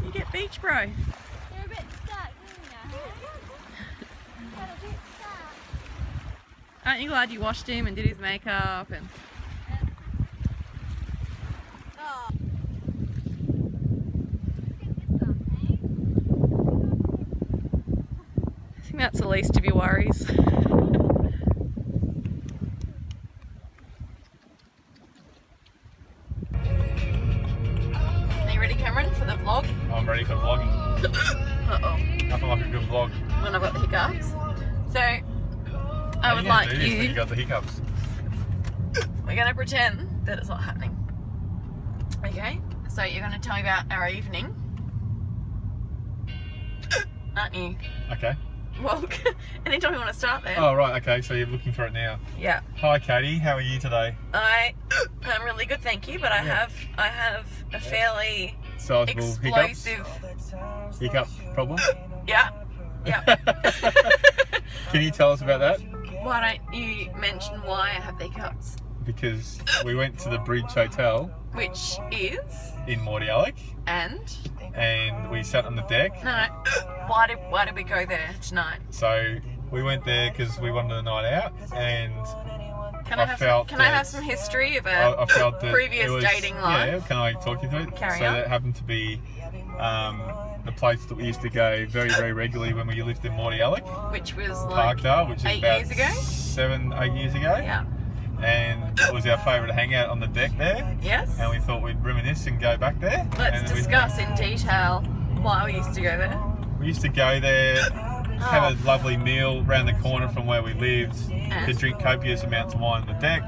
You get beach, bro. You're a bit stuck, aren't you? Got a bit stuck. Aren't you glad you washed him and did his makeup and... Oh. I think that's the least of your worries. Are you ready, Cameron, for the vlog? I'm ready for vlogging. Uh-oh. Nothing like a good vlog. When I've got the hiccups. So, I would like you... got the hiccups. We're going to pretend that it's not happening. Okay? So you're going to tell me about our evening. Aren't you? Okay. Well, anytime you want to start there. Oh, right, okay, so you're looking for it now. Yeah. Hi, Katie, how are you today? I'm really good, thank you, but I have a fairly Sizable explosive... hiccup problem? Yeah. Yeah. Can you tell us about that? Why don't you mention why I have the hiccups? Because we went to the Bridge Hotel Which is... in Mordialloc And? and we sat on the deck. No. Why did we go there tonight? So we went there because we wanted a night out, and Can I have some history of I felt a that previous it was, dating life? Yeah, can I talk you through it? Carry so on. that happened to be the place that we used to go very, very regularly when we lived in Mordialloc, Which was like Parkdale, which is 8 about years ago? 8 years ago. Yeah. And it was our favourite hangout on the deck there. Yes. And we thought we'd reminisce and go back there. Let's and discuss in detail why we used to go there. We used to go there, have a lovely meal round the corner from where we lived, to drink copious amounts of wine on the deck,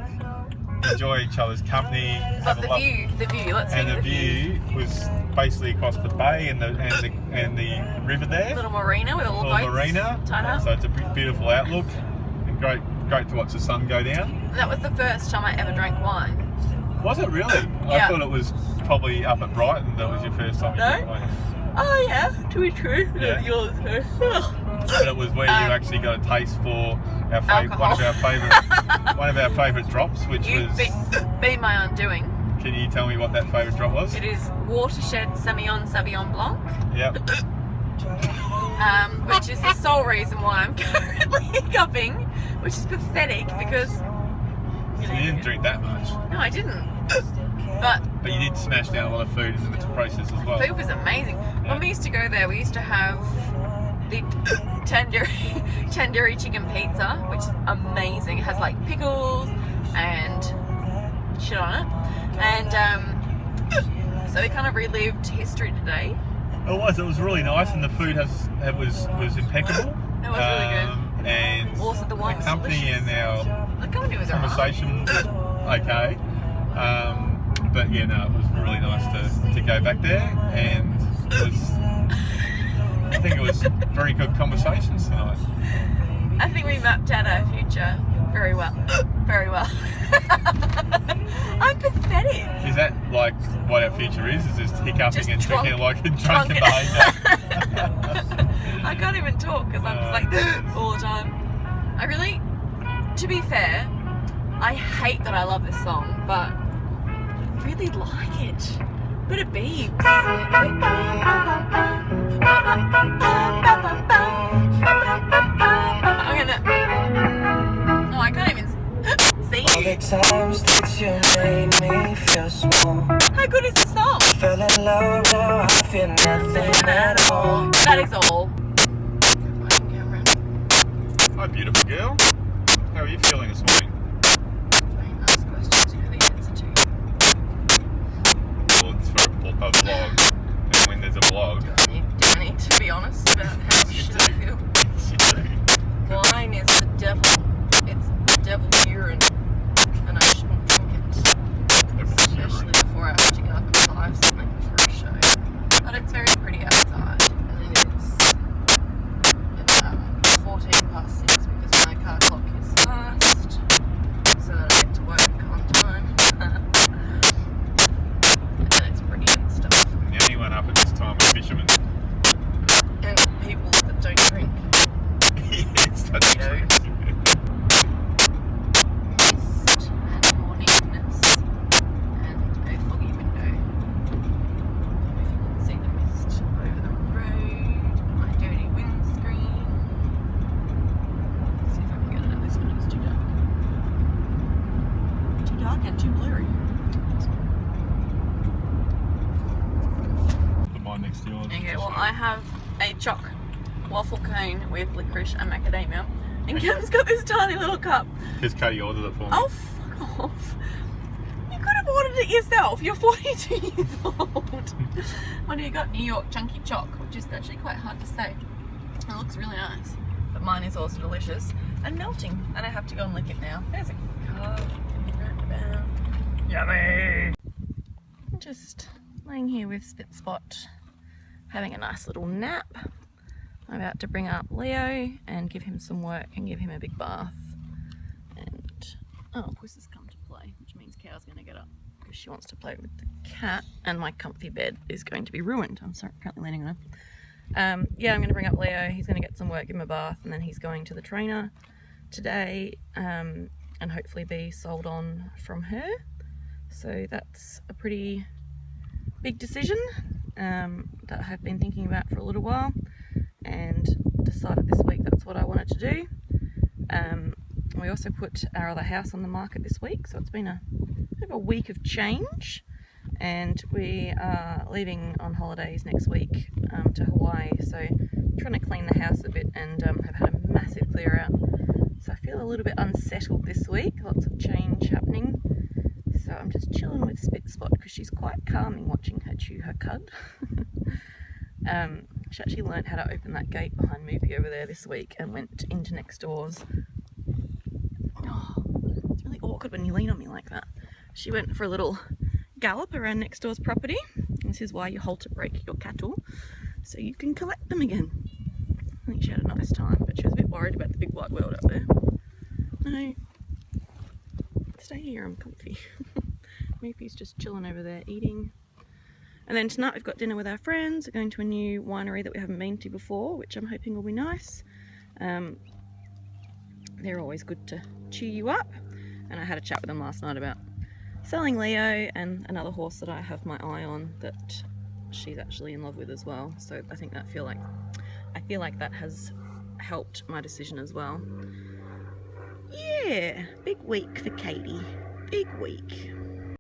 enjoy each other's company. But the view, let's see and the view. view was basically across the bay and the river there. Little marina with all the Little boats marina. tied up. So it's a beautiful outlook and great to watch the sun go down. That was the first time I ever drank wine. Was it really? Yeah. I thought it was probably up at Brighton that was your first time you No? drank wine. Oh yeah, to be true. Yeah. Yours too. But it was where you actually got a taste for our Alcohol. one of our favourite drops, which You've was. been my undoing. Can you tell me what that favourite drop was? It is Watershed Sauvignon Blanc. Yep. Which is the sole reason why I'm currently hiccuping, which is pathetic because... So you didn't drink that much. No, I didn't. But you did smash down a lot of food in the process as well. food was amazing. Yeah. When we used to go there, we used to have the tandoori chicken pizza, which is amazing. It has like pickles and shit on it. And so we kind of relived history today. It was really nice, and the food was impeccable. It was really good. And Also, the wine was company delicious. and our The company was alright. conversation was okay. But yeah, no, it was really nice to go back there, and I think it was very good conversations tonight. I think we mapped out our future very well. Very well. I'm pathetic. Is that like what our future is? Is just hiccuping Just and drunk- drinking like a drunken drunk- behaviour? I can't even talk because I'm just like all the time. I really, to be fair, I hate that I love this song, but I really like it. Bit of beeps. Oh, I can't even see. All the times that you made me feel small. How good is the song? Fell in love, now I feel nothing at all. That is all. Hi, beautiful girl. How are you feeling this morning? Ask questions you know the answer to. Well, it's for a vlog. And when there's a vlog, Do I need to be honest about how shit I feel? you do. Wine is the devil. It's the devil's urine. And I shouldn't drink it. Especially before I have to get up at 5 something for a show. But it's very pretty outside. And it is 14 past 6 because my car clock is fast. So that I get to work on time. And it's pretty and stuff. dark and too blurry. Put mine next to yours. Okay, well I have a choc waffle cone with licorice and macadamia. And Cam's got this tiny little cup. Because Katie ordered it for me. Oh, fuck off. You could have ordered it yourself. You're 42 years old. What do you got? New York Chunky Choc, which is actually quite hard to say. It looks really nice. But mine is also delicious and melting. And I have to go and lick it now. There's a car. Yummy! I'm just laying here with Spit Spot, having a nice little nap. I'm about to bring up Leo and give him some work and give him a big bath. And, oh, Puss has come to play, which means Cow's going to get up because she wants to play with the cat, and my comfy bed is going to be ruined. I'm sorry, currently landing on her. Yeah, I'm going to bring up Leo. He's going to get some work, give him a bath, and then he's going to the trainer today and hopefully be sold on from her. So that's a pretty big decision that I've been thinking about for a little while, and decided this week that's what I wanted to do. We also put our other house on the market this week, so it's been a bit of a week of change, and we are leaving on holidays next week to Hawaii, so I'm trying to clean the house a bit and have had a massive clear out. So I feel a little bit unsettled this week, lots of change happening. So I'm just chilling with Spit Spot because she's quite calming watching her chew her cud. She actually learned how to open that gate behind Moopy over there this week and went into next doors. Oh, it's really awkward when you lean on me like that. She went for a little gallop around next door's property. This is why you halter break your cattle, so you can collect them again. I think she had a nice time, but she was a bit worried about the big white world out there. No, stay here, I'm comfy. Moopy's just chilling over there eating. And then tonight we've got dinner with our friends. We're going to a new winery that we haven't been to before, which I'm hoping will be nice. They're always good to cheer you up. And I had a chat with them last night about selling Leo and another horse that I have my eye on that she's actually in love with as well. So I think that I feel like that has helped my decision as well. Yeah, big week for Katie. Big week.